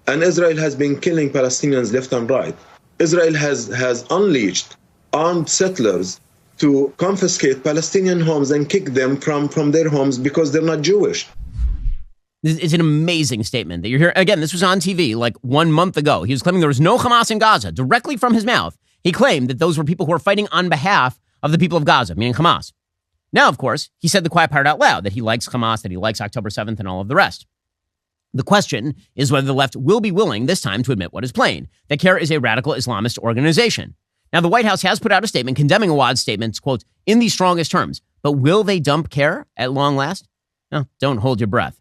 And Israel has been killing Palestinians left and right. Israel has unleashed armed settlers to confiscate Palestinian homes and kick them from their homes because they're not Jewish. It's an amazing statement that you're hearing. Again, this was on TV like 1 month ago. He was claiming there was no Hamas in Gaza. Directly from his mouth, he claimed that those were people who were fighting on behalf of the people of Gaza, meaning Hamas. Now, of course, he said the quiet part out loud, that he likes Hamas, that he likes October 7th and all of the rest. The question is whether the left will be willing this time to admit what is plain, that CAIR is a radical Islamist organization. Now, the White House has put out a statement condemning Awad's statements, quote, in the strongest terms. But will they dump CAIR at long last? No, don't hold your breath.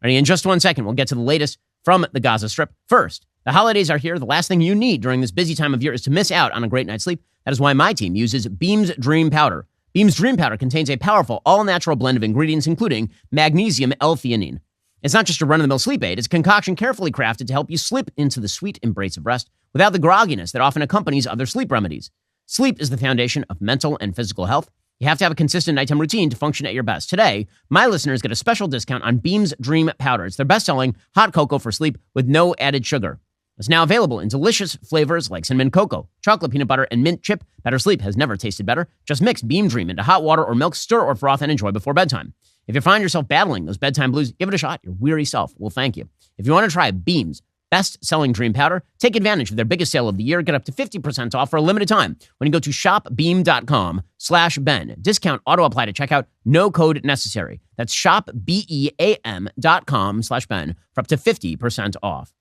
In just 1 second, we'll get to the latest from the Gaza Strip. First, the holidays are here. The last thing you need during this busy time of year is to miss out on a great night's sleep. That is why my team uses Beam's Dream Powder. Beam's Dream Powder contains a powerful, all-natural blend of ingredients, including magnesium L-theanine. It's not just a run-of-the-mill sleep aid. It's a concoction carefully crafted to help you slip into the sweet embrace of rest without the grogginess that often accompanies other sleep remedies. Sleep is the foundation of mental and physical health. You have to have a consistent nighttime routine to function at your best. Today, my listeners get a special discount on Beam's Dream Powder. It's their best-selling hot cocoa for sleep with no added sugar. It's now available in delicious flavors like cinnamon cocoa, chocolate peanut butter, and mint chip. Better sleep has never tasted better. Just mix Beam Dream into hot water or milk, stir or froth, and enjoy before bedtime. If you find yourself battling those bedtime blues, give it a shot. Your weary self will thank you. If you want to try Beam's best-selling Dream Powder, take advantage of their biggest sale of the year. Get up to 50% off for a limited time when you go to shopbeam.com/Ben. Discount auto-apply to checkout. No code necessary. That's shopbeam.com/Ben for up to 50% off.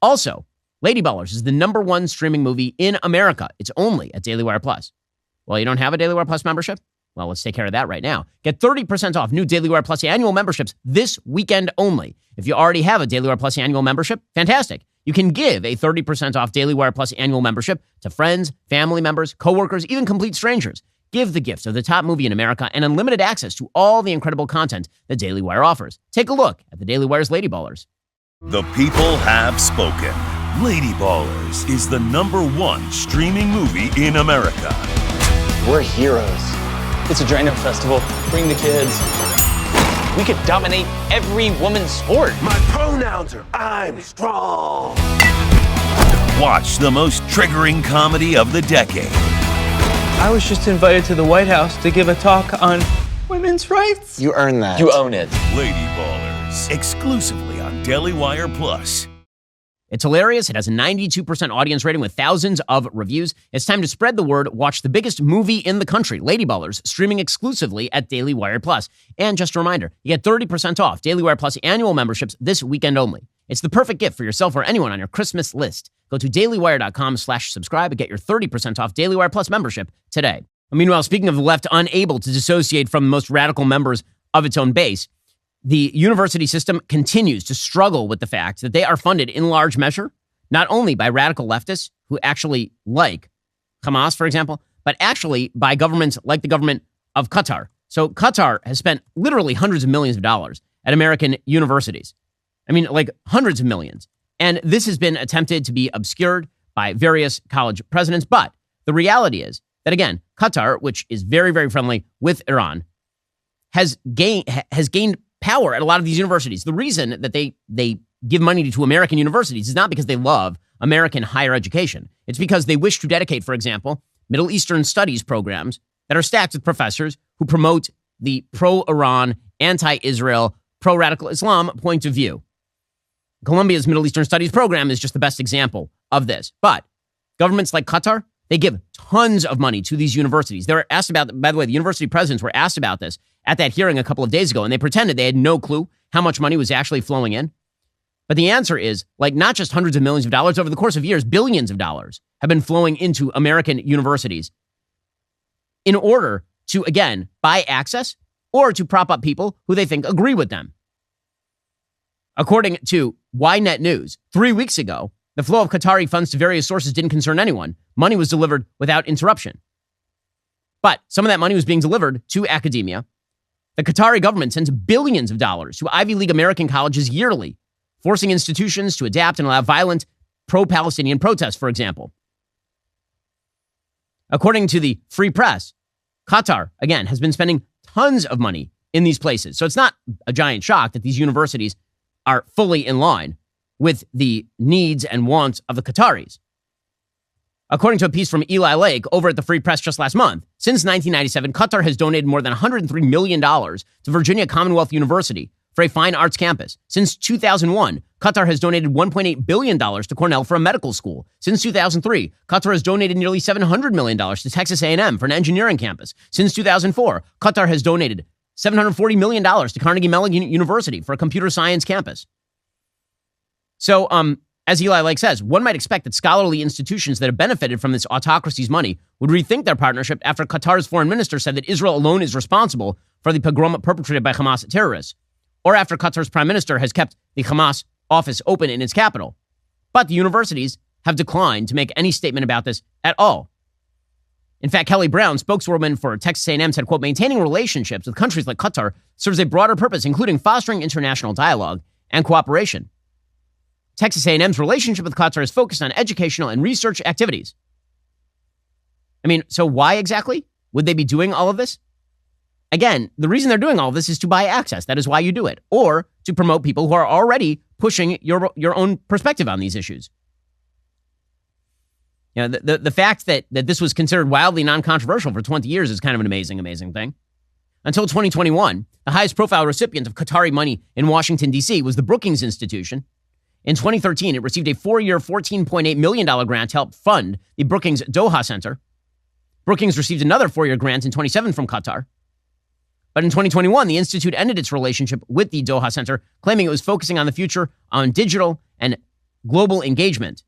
Also, Lady Ballers is the #1 streaming movie in America. It's only at Daily Wire Plus. Well, you don't have a Daily Wire Plus membership? Well, let's take care of that right now. Get 30% off new Daily Wire Plus annual memberships this weekend only. If you already have a Daily Wire Plus annual membership, fantastic. You can give a 30% off Daily Wire Plus annual membership to friends, family members, coworkers, even complete strangers. Give the gift of the top movie in America and unlimited access to all the incredible content that Daily Wire offers. Take a look at the Daily Wire's Lady Ballers. The people have spoken. Lady Ballers is the #1 streaming movie in America. We're heroes. It's a Drano festival. Bring the kids. We could dominate every woman's sport. My pronouns are I'm strong. Watch the most triggering comedy of the decade. I was just invited to the White House to give a talk on women's rights. You earned that. You own it. Lady Ballers, exclusively on Daily Wire Plus. It's hilarious. It has a 92% audience rating with thousands of reviews. It's time to spread the word. Watch the biggest movie in the country, Lady Ballers, streaming exclusively at Daily Wire Plus. And just a reminder, you get 30% off Daily Wire Plus annual memberships this weekend only. It's the perfect gift for yourself or anyone on your Christmas list. Go to dailywire.com/subscribe and get your 30% off Daily Wire Plus membership today. Meanwhile, speaking of the left unable to dissociate from the most radical members of its own base, the university system continues to struggle with the fact that they are funded in large measure, not only by radical leftists who actually like Hamas, for example, but actually by governments like the government of Qatar. So Qatar has spent literally hundreds of millions of dollars at American universities. Like hundreds of millions. And this has been attempted to be obscured by various college presidents. But the reality is that, again, Qatar, which is very, very friendly with Iran, has gained power at a lot of these universities. The reason that they give money to American universities is not because they love American higher education. It's because they wish to dedicate, for example, Middle Eastern studies programs that are stacked with professors who promote the pro-Iran, anti-Israel, pro-radical Islam point of view. Columbia's Middle Eastern Studies program is just the best example of this. But governments like Qatar, they give tons of money to these universities. They were asked about, by the way, the university presidents were asked about this at that hearing a couple of days ago, and they pretended they had no clue how much money was actually flowing in. But the answer is, like, not just hundreds of millions of dollars. Over the course of years, billions of dollars have been flowing into American universities in order to, again, buy access or to prop up people who they think agree with them. According to Ynet News, 3 weeks ago, the flow of Qatari funds to various sources didn't concern anyone. Money was delivered without interruption. But some of that money was being delivered to academia. The Qatari government sends billions of dollars to Ivy League American colleges yearly, forcing institutions to adapt and allow violent pro-Palestinian protests, for example. According to the Free Press, Qatar, again, has been spending tons of money in these places. So it's not a giant shock that these universities are fully in line with the needs and wants of the Qataris. According to a piece from Eli Lake over at the Free Press just last month, since 1997, Qatar has donated more than $103 million to Virginia Commonwealth University for a fine arts campus. Since 2001, Qatar has donated $1.8 billion to Cornell for a medical school. Since 2003, Qatar has donated nearly $700 million to Texas A&M for an engineering campus. Since 2004, Qatar has donated $740 million to Carnegie Mellon University for a computer science campus. So, as Eli Lake says, one might expect that scholarly institutions that have benefited from this autocracy's money would rethink their partnership after Qatar's foreign minister said that Israel alone is responsible for the pogrom perpetrated by Hamas terrorists, or after Qatar's prime minister has kept the Hamas office open in its capital. But the universities have declined to make any statement about this at all. In fact, Kelly Brown, spokeswoman for Texas A&M, said, quote, maintaining relationships with countries like Qatar serves a broader purpose, including fostering international dialogue and cooperation. Texas A&M's relationship with Qatar is focused on educational and research activities. I mean, so why exactly would they be doing all of this? Again, the reason they're doing all of this is to buy access. That is why you do it. Or to promote people who are already pushing your own perspective on these issues. You know, the fact that this was considered wildly non-controversial for 20 years is kind of an amazing thing. Until 2021, the highest profile recipient of Qatari money in Washington, D.C. was the Brookings Institution. In 2013, it received a 4-year, $14.8 million grant to help fund the Brookings Doha Center. Brookings received another 4-year grant in 2017 from Qatar. But in 2021, the institute ended its relationship with the Doha Center, claiming it was focusing on the future on digital and global engagement.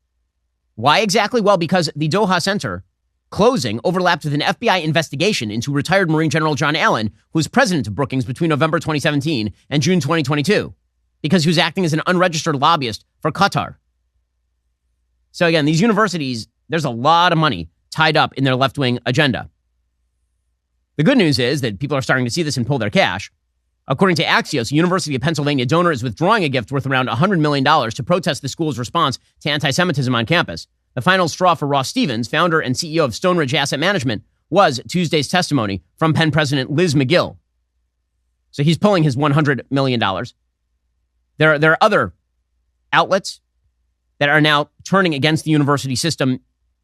Why exactly? Well, because the Doha Center closing overlapped with an FBI investigation into retired Marine General John Allen, who was president of Brookings between November 2017 and June 2022, because he was acting as an unregistered lobbyist for Qatar. So again, these universities, there's a lot of money tied up in their left-wing agenda. The good news is that people are starting to see this and pull their cash. According to Axios, a University of Pennsylvania donor is withdrawing a gift worth around $100 million to protest the school's response to anti-Semitism on campus. The final straw for Ross Stevens, founder and CEO of Stone Ridge Asset Management, was Tuesday's testimony from Penn President Liz McGill. So he's pulling his $100 million. There are other outlets that are now turning against the university system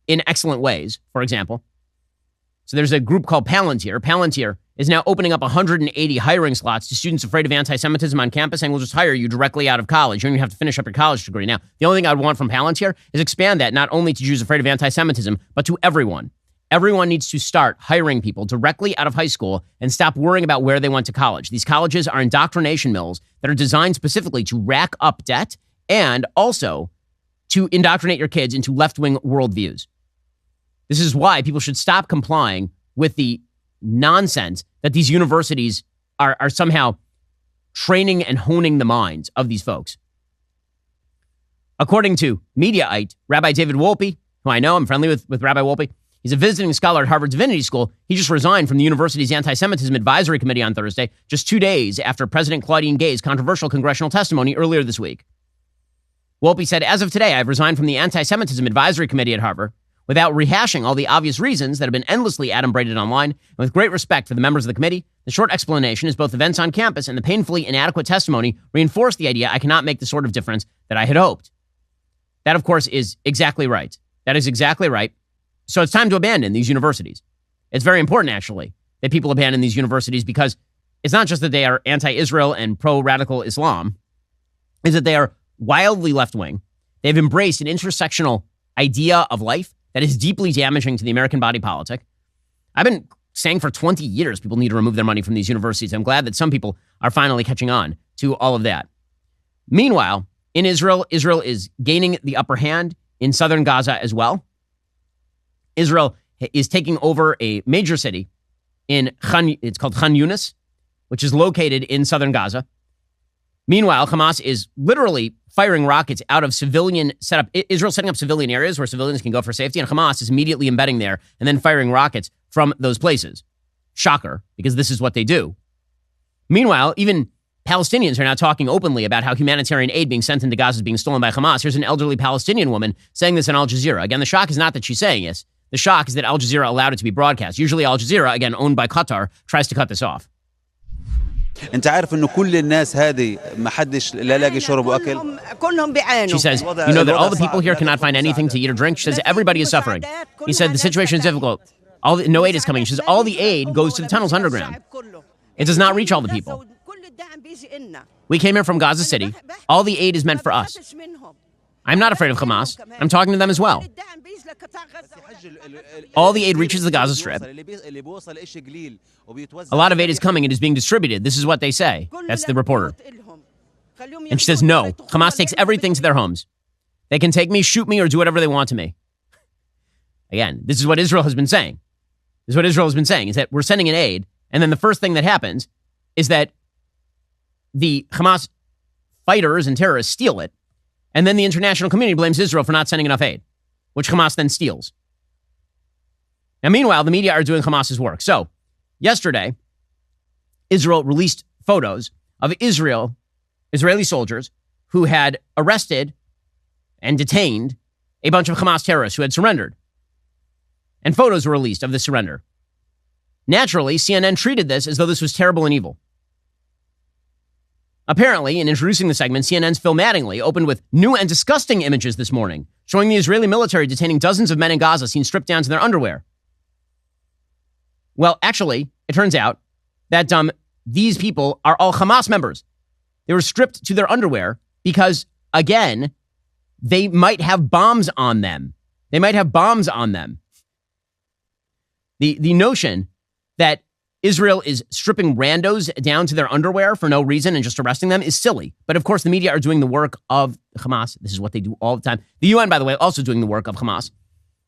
in excellent ways, for example. So there's a group called Palantir. Palantir is now opening up 180 hiring slots to students afraid of anti-Semitism on campus, and we'll just hire you directly out of college. You don't even have to finish up your college degree. Now, the only thing I'd want from Palantir is expand that not only to Jews afraid of anti-Semitism, but to everyone. Everyone needs to start hiring people directly out of high school and stop worrying about where they went to college. These colleges are indoctrination mills that are designed specifically to rack up debt and also to indoctrinate your kids into left-wing worldviews. This is why people should stop complying with the nonsense that these universities are somehow training and honing the minds of these folks. According to Mediaite, Rabbi David Wolpe, who I know, I'm friendly with Rabbi Wolpe, he's a visiting scholar at Harvard Divinity School. He just resigned from the university's anti-Semitism advisory committee on Thursday, just 2 days after President Claudine Gay's controversial congressional testimony earlier this week. Wolpe said, as of today, I've resigned from the Anti-Semitism Advisory Committee at Harvard without rehashing all the obvious reasons that have been endlessly adumbrated online, and with great respect for the members of the committee. The short explanation is both events on campus and the painfully inadequate testimony reinforce the idea I cannot make the sort of difference that I had hoped. That, of course, is exactly right. That is exactly right. So it's time to abandon these universities. It's very important, actually, that people abandon these universities, because it's not just that they are anti-Israel and pro-radical Islam, it's that they are wildly left-wing. They've embraced an intersectional idea of life that is deeply damaging to the American body politic. I've been saying for 20 years people need to remove their money from these universities. I'm glad that some people are finally catching on to all of that. Meanwhile, in Israel, Israel is gaining the upper hand in southern Gaza as well. Israel is taking over a major city it's called Khan Yunis, which is located in southern Gaza. Meanwhile, Hamas is literally firing rockets out of civilian setup. Israel's setting up civilian areas where civilians can go for safety, and Hamas is immediately embedding there and then firing rockets from those places. Shocker, because this is what they do. Meanwhile, even Palestinians are now talking openly about how humanitarian aid being sent into Gaza is being stolen by Hamas. Here's an elderly Palestinian woman saying this on Al Jazeera. Again, the shock is not that she's saying this. The shock is that Al Jazeera allowed it to be broadcast. Usually Al Jazeera, again, owned by Qatar, tries to cut this off. انت عارف انه كل الناس هذه ما حدش لا لاقي شرب واكل. She says, you know that all the people here cannot find anything to eat or drink. She says everybody is suffering. He said the situation is difficult. No aid is coming. She says all the aid goes to the tunnels underground. It does not reach all the people. We came here from Gaza City. All the aid is meant for us. I'm not afraid of Hamas. I'm talking to them as well. All the aid reaches the Gaza Strip. A lot of aid is coming and is being distributed. This is what they say. That's the reporter. And she says, no, Hamas takes everything to their homes. They can take me, shoot me, or do whatever they want to me. Again, this is what Israel has been saying. This is what Israel has been saying, is that we're sending in aid, and then the first thing that happens is that the Hamas fighters and terrorists steal it, and then the international community blames Israel for not sending enough aid, which Hamas then steals. Now, meanwhile, the media are doing Hamas's work. So, yesterday, Israel released photos of Israeli soldiers who had arrested and detained a bunch of Hamas terrorists who had surrendered. And photos were released of the surrender. Naturally, CNN treated this as though this was terrible and evil. Apparently, in introducing the segment, CNN's Phil Mattingly opened with new and disgusting images this morning, showing the Israeli military detaining dozens of men in Gaza seen stripped down to their underwear. Well, actually, it turns out that these people are all Hamas members. They were stripped to their underwear because, again, they might have bombs on them. They might have bombs on them. The notion that Israel is stripping randos down to their underwear for no reason and just arresting them is silly. But of course, the media are doing the work of Hamas. This is what they do all the time. The UN, by the way, also doing the work of Hamas.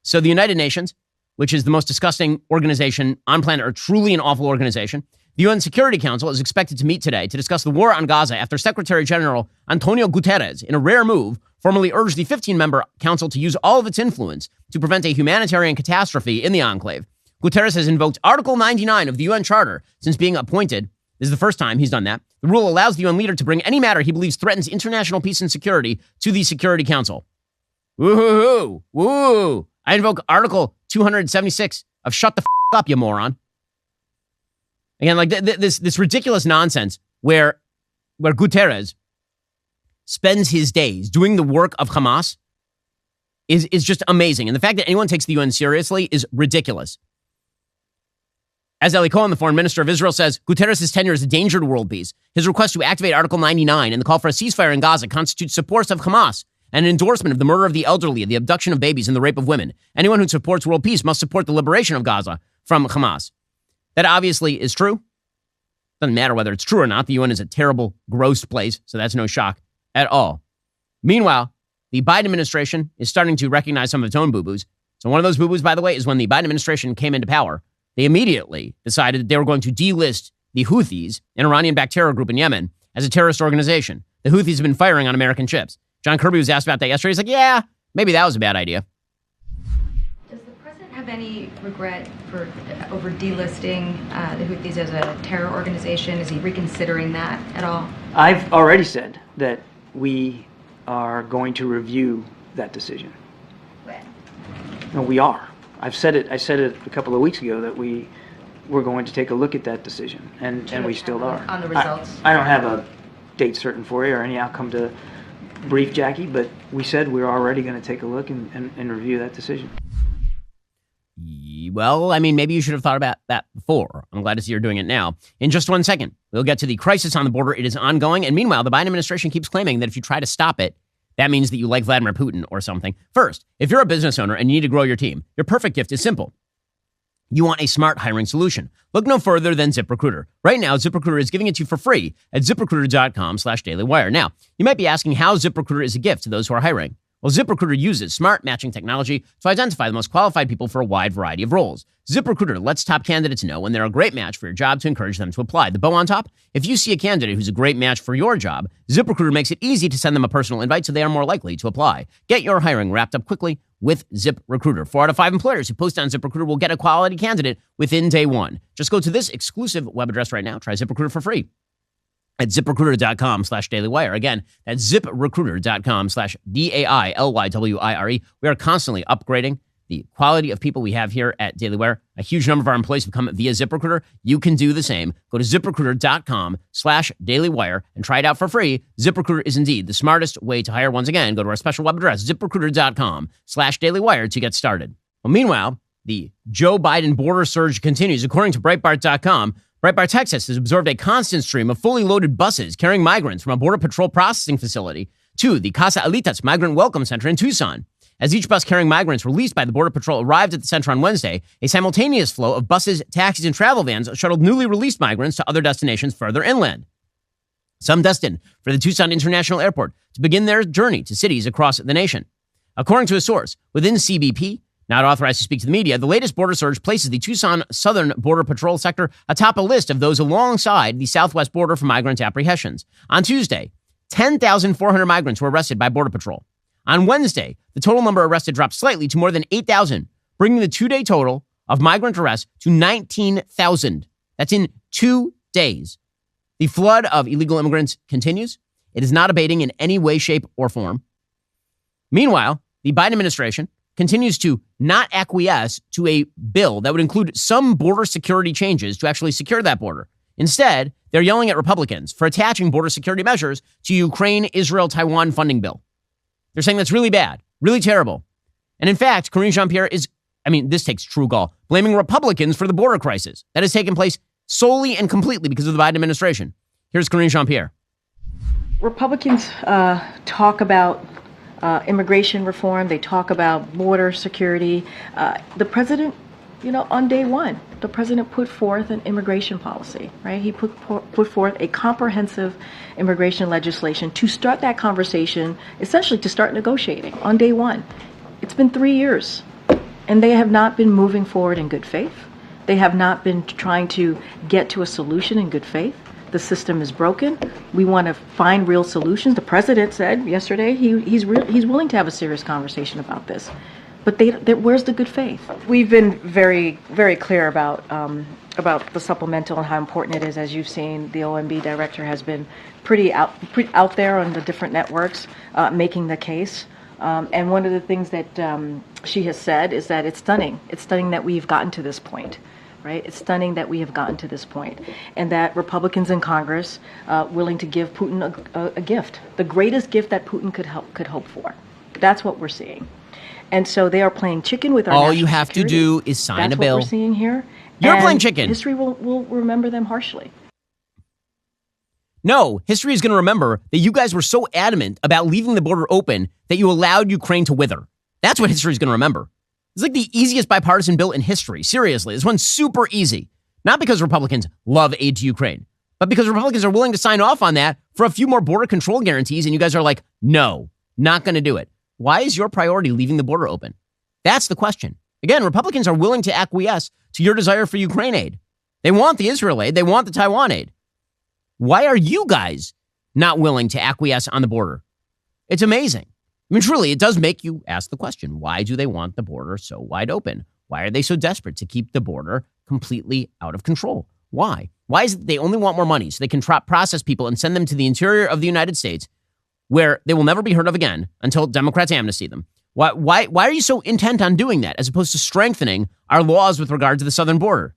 So the United Nations, which is the most disgusting organization on planet Earth, truly an awful organization. The UN Security Council is expected to meet today to discuss the war on Gaza after Secretary General Antonio Guterres, in a rare move, formally urged the 15-member council to use all of its influence to prevent a humanitarian catastrophe in the enclave. Guterres has invoked Article 99 of the UN Charter since being appointed. This is the first time he's done that. The rule allows the UN leader to bring any matter he believes threatens international peace and security to the Security Council. Woo-hoo-hoo! Woo! I invoke Article 276 of shut the up, you moron. Again, like this ridiculous nonsense where Guterres spends his days doing the work of Hamas is just amazing. And the fact that anyone takes the UN seriously is ridiculous. As Eli Cohen, the foreign minister of Israel, says, Guterres' tenure is a danger to world peace. His request to activate Article 99 and the call for a ceasefire in Gaza constitutes support of Hamas and an endorsement of the murder of the elderly, the abduction of babies, and the rape of women. Anyone who supports world peace must support the liberation of Gaza from Hamas. That obviously is true. Doesn't matter whether it's true or not. The UN is a terrible, gross place, so that's no shock at all. Meanwhile, the Biden administration is starting to recognize some of its own boo-boos. So one of those boo-boos, by the way, is when the Biden administration came into power, they immediately decided that they were going to delist the Houthis, an Iranian-backed terror group in Yemen, as a terrorist organization. The Houthis have been firing on American ships. John Kirby was asked about that yesterday. He's like, yeah, maybe that was a bad idea. Does the president have any regret over delisting the Houthis as a terror organization? Is he reconsidering that at all? I've already said that we are going to review that decision. When? No, we are. I said it a couple of weeks ago that we're going to take a look at that decision, and we still are. On the results? I don't have a date certain for you or any outcome to brief Jackie, but we said we're already going to take a look and review that decision. Well, I mean, maybe you should have thought about that before. I'm glad to see you're doing it now. In just 1 second, we'll get to the crisis on the border. It is ongoing. And meanwhile, the Biden administration keeps claiming that if you try to stop it, that means that you like Vladimir Putin or something. First, if you're a business owner and you need to grow your team, your perfect gift is simple. You want a smart hiring solution. Look no further than ZipRecruiter. Right now, ZipRecruiter is giving it to you for free at ZipRecruiter.com/dailywire. Now, you might be asking how ZipRecruiter is a gift to those who are hiring. Well, ZipRecruiter uses smart matching technology to identify the most qualified people for a wide variety of roles. ZipRecruiter lets top candidates know when they're a great match for your job to encourage them to apply. The bow on top, if you see a candidate who's a great match for your job, ZipRecruiter makes it easy to send them a personal invite so they are more likely to apply. Get your hiring wrapped up quickly with ZipRecruiter. 4 out of 5 employers who post on ZipRecruiter will get a quality candidate within day 1. Just go to this exclusive web address right now. Try ZipRecruiter for free at ZipRecruiter.com/dailywire. Again, that's ZipRecruiter.com/DAILYWIRE. We are constantly upgrading the quality of people we have here at Daily Wire. A huge number of our employees have come via ZipRecruiter. You can do the same. Go to ZipRecruiter.com/dailywire and try it out for free. ZipRecruiter is indeed the smartest way to hire. Once again, go to our special web address, ZipRecruiter.com/dailywire to get started. Well, meanwhile, the Joe Biden border surge continues. According to Breitbart.com, Breitbart, Texas has observed a constant stream of fully loaded buses carrying migrants from a Border Patrol processing facility to the Casa Alitas Migrant Welcome Center in Tucson. As each bus carrying migrants released by the Border Patrol arrived at the center on Wednesday, a simultaneous flow of buses, taxis, and travel vans shuttled newly released migrants to other destinations further inland. Some destined for the Tucson International Airport to begin their journey to cities across the nation. According to a source within CBP, not authorized to speak to the media, the latest border surge places the Tucson Southern Border Patrol sector atop a list of those alongside the southwest border for migrant apprehensions. On Tuesday, 10,400 migrants were arrested by Border Patrol. On Wednesday, the total number arrested dropped slightly to more than 8,000, bringing the 2-day total of migrant arrests to 19,000. That's in 2 days. The flood of illegal immigrants continues. It is not abating in any way, shape, or form. Meanwhile, the Biden administration continues to not acquiesce to a bill that would include some border security changes to actually secure that border. Instead, they're yelling at Republicans for attaching border security measures to Ukraine, Israel, Taiwan funding bill. They're saying that's really bad, really terrible. And in fact, Karine Jean-Pierre this takes true gall, blaming Republicans for the border crisis that has taken place solely and completely because of the Biden administration. Here's Karine Jean-Pierre. Republicans talk about immigration reform. They talk about border security. The president, on day one, the president put forth an immigration policy, right? He put forth a comprehensive immigration legislation to start that conversation, essentially to start negotiating on day one. It's been 3 years, and they have not been moving forward in good faith. They have not been trying to get to a solution in good faith. The system is broken. We want to find real solutions. The president said yesterday he's willing to have a serious conversation about this. But where's the good faith? We've been very, very clear about the supplemental and how important it is. As you've seen, the OMB director has been pretty out there on the different networks making the case. And one of the things that she has said is that it's stunning. It's stunning that we've gotten to this point. Right? It's stunning that we have gotten to this point, and that Republicans in Congress willing to give Putin a gift, the greatest gift that Putin could hope for. That's what we're seeing. And so they are playing chicken with our All national you have security. to do is sign That's a bill. What we're seeing here. You're And playing chicken. History will remember them harshly. No, history is going to remember that you guys were so adamant about leaving the border open that you allowed Ukraine to wither. That's what history is going to remember. It's like the easiest bipartisan bill in history. Seriously, this one's super easy. Not because Republicans love aid to Ukraine, but because Republicans are willing to sign off on that for a few more border control guarantees, and you guys are like, no, not going to do it. Why is your priority leaving the border open? That's the question. Again, Republicans are willing to acquiesce to your desire for Ukraine aid. They want the Israel aid. They want the Taiwan aid. Why are you guys not willing to acquiesce on the border? It's amazing. I mean, truly, it does make you ask the question, why do they want the border so wide open? Why are they so desperate to keep the border completely out of control? Why? Why is it they only want more money so they can process people and send them to the interior of the United States where they will never be heard of again until Democrats amnesty them. Why are you so intent on doing that as opposed to strengthening our laws with regard to the southern border?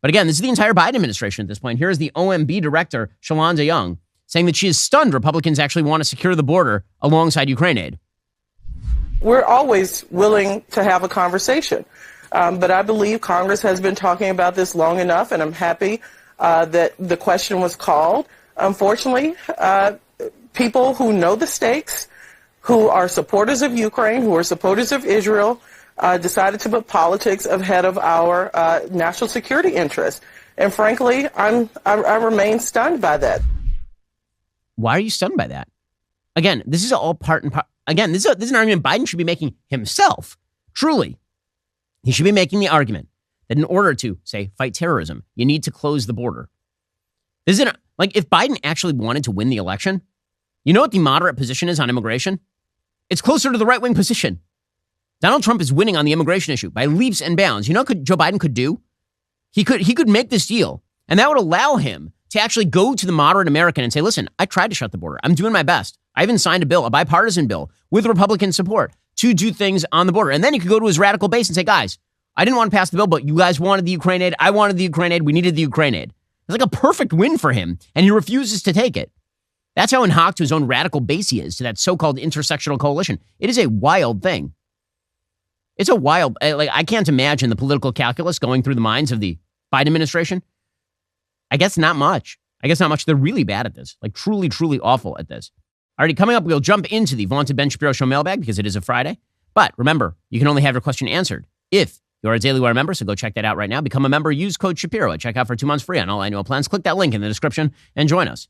But again, this is the entire Biden administration at this point. Here is the OMB director, Shalonda Young, saying that she is stunned Republicans actually want to secure the border alongside Ukraine aid. We're always willing to have a conversation. But I believe Congress has been talking about this long enough, and I'm happy that the question was called. Unfortunately, people who know the stakes, who are supporters of Ukraine, who are supporters of Israel, decided to put politics ahead of our national security interests. And frankly, I remain stunned by that. Why are you stunned by that? Again, this is all part and part. Again, this is an argument Biden should be making himself. Truly, he should be making the argument that in order to, say, fight terrorism, you need to close the border. This isn't like if Biden actually wanted to win the election, you know what the moderate position is on immigration? It's closer to the right-wing position. Donald Trump is winning on the immigration issue by leaps and bounds. You know what Joe Biden could do? He could make this deal, and that would allow him to actually go to the moderate American and say, listen, I tried to shut the border. I'm doing my best. I even signed a bill, a bipartisan bill with Republican support to do things on the border. And then he could go to his radical base and say, guys, I didn't want to pass the bill, but you guys wanted the Ukraine aid. I wanted the Ukraine aid. We needed the Ukraine aid. It's like a perfect win for him, and he refuses to take it. That's how in hoc to his own radical base he is, to that so-called intersectional coalition. It is a wild thing. It's a wild, I can't imagine the political calculus going through the minds of the Biden administration. I guess not much. They're really bad at this, like truly, truly awful at this. Alrighty, coming up, we'll jump into the vaunted Ben Shapiro Show mailbag because it is a Friday. But remember, you can only have your question answered if you're a Daily Wire member, so go check that out right now. Become a member, use code Shapiro at checkout for 2 months free on all annual plans. Click that link in the description and join us.